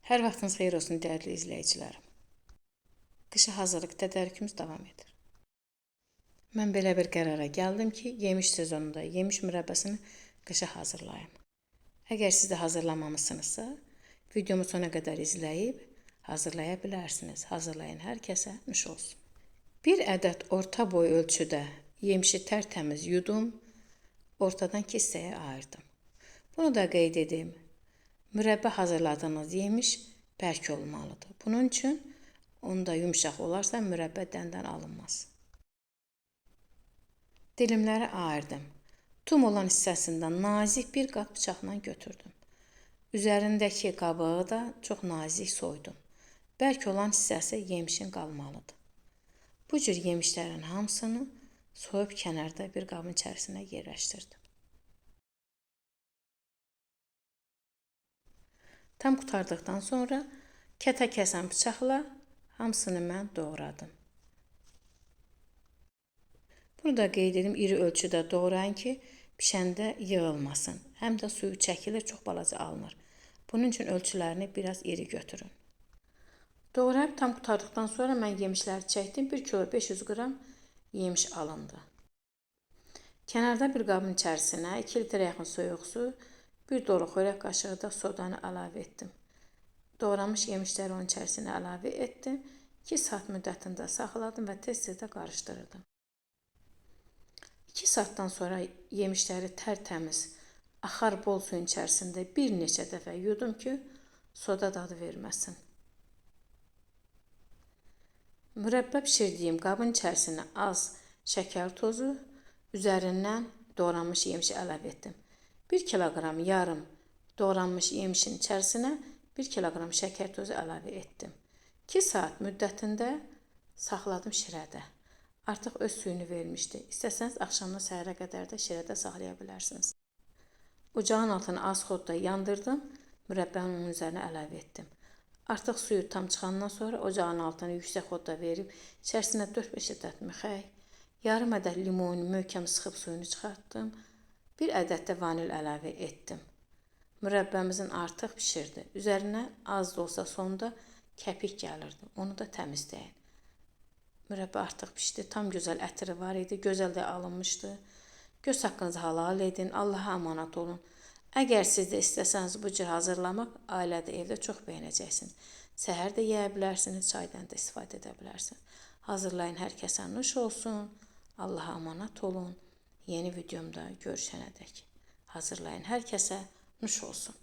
Hər vaxtınız xeyir olsun dəyərli izləyicilərim. Qışa hazırlıq tədarükümüz davam edir. Mən belə bir qərara gəldim ki, yemiş sezonunda yemiş mürəbbəsini qışa hazırlayım. Əgər siz də hazırlamamışsınızsa, videomu sona qədər izləyib hazırlaya bilərsiniz. Hazırlayan hər kəsə nuş olsun. Bir ədəd orta boy ölçüdə yemişi tərtəmiz yudum, ortadan iki hissəyə ayırdım. Bunu da qeyd edim. Mürəbbə hazırladığınız yemiş bərk olmalıdır. Bunun üçün onda yumşaq olarsa mürəbbə dəndən alınmaz. Dilimləri ayırdım. Tum olan hissəsindən nazik bir qat bıçaqla götürdüm. Üzərindəki qabağı da çox nazik soydum. Bərk olan hissəsi yemişin qalmalıdır. Bu cür yemişlərin hamısını soyub kənarda bir qabın içərisinə yerləşdirdim. Tam qurtardıqdan sonra kətə kəsən bıçaqla hamısını mən doğradım. Bunu da qeyd edim, iri ölçüdə doğrayın ki, bişəndə yığılmasın. Həm də suyu çəkilir, çox balaca alınır. Bunun üçün ölçülərini biraz iri götürün. Doğrayıb tam qurtardıqdan sonra mən yemişləri çəkdim. 1 kilo 500 qram yemiş alındı. Kənarda bir qabın içərisinə 2 litrə yaxın soyuq su, bir dolu xörək qaşığı da sodanı əlavə etdim. Doğramış yemişləri onun içərisinə əlavə etdim. 2 saat müddətində saxladım və tez-tez də qarışdırdım. 2 saatdan sonra yemişləri tərtəmiz, axar bol suyun içərisində bir neçə dəfə yudum ki, soda dadı verməsin. Mürəbbə bişirdiyim qabın içərisinə az şəkər tozu, üzərindən doğranmış yemişi əlavə etdim. 1 kiloqram yarım doğranmış yemişin içərisinə 1 kiloqram şəkər tozu əlavə etdim. 2 saat müddətində saxladım şirədə. Artıq öz suyunu vermişdi. İstəsəniz axşamdan səhərə qədər də şirədə saxlaya bilərsiniz. Ocağın altını az xodda yandırdım. Mürəbbəni onun üzərinə əlavə etdim. Artıq suyu tam çıxandan sonra ocağın altını yüksək xodda verib içərisinə 4-5 ədəd mixək, yarım ədəd limonu möhkəm sıxıb suyunu çıxartdım. 1 ədəd də vanil əlavə etdim. Mürəbbəmizin artıq pişirdi. Üzərinə az da olsa sonda kəpik gəlirdi. Onu da təmizləyin. Mürəbbə artıq pişdi. Tam gözəl ətri var idi. Gözəl də alınmışdı. Göz haqqınızı halal edin. Allaha əmanət olun. Əgər siz də istəsəniz bu cür hazırlamaq, ailədə, evdə çox bəyənəcəksiniz. Səhər də yeyə bilərsiniz, çaydan da istifadə edə bilərsiniz. Hazırlayın, hər kəsə nuş olsun. Allaha əmanət olun. Yeni videomda görüşənədək hazırlayın, hər kəsə nuş olsun.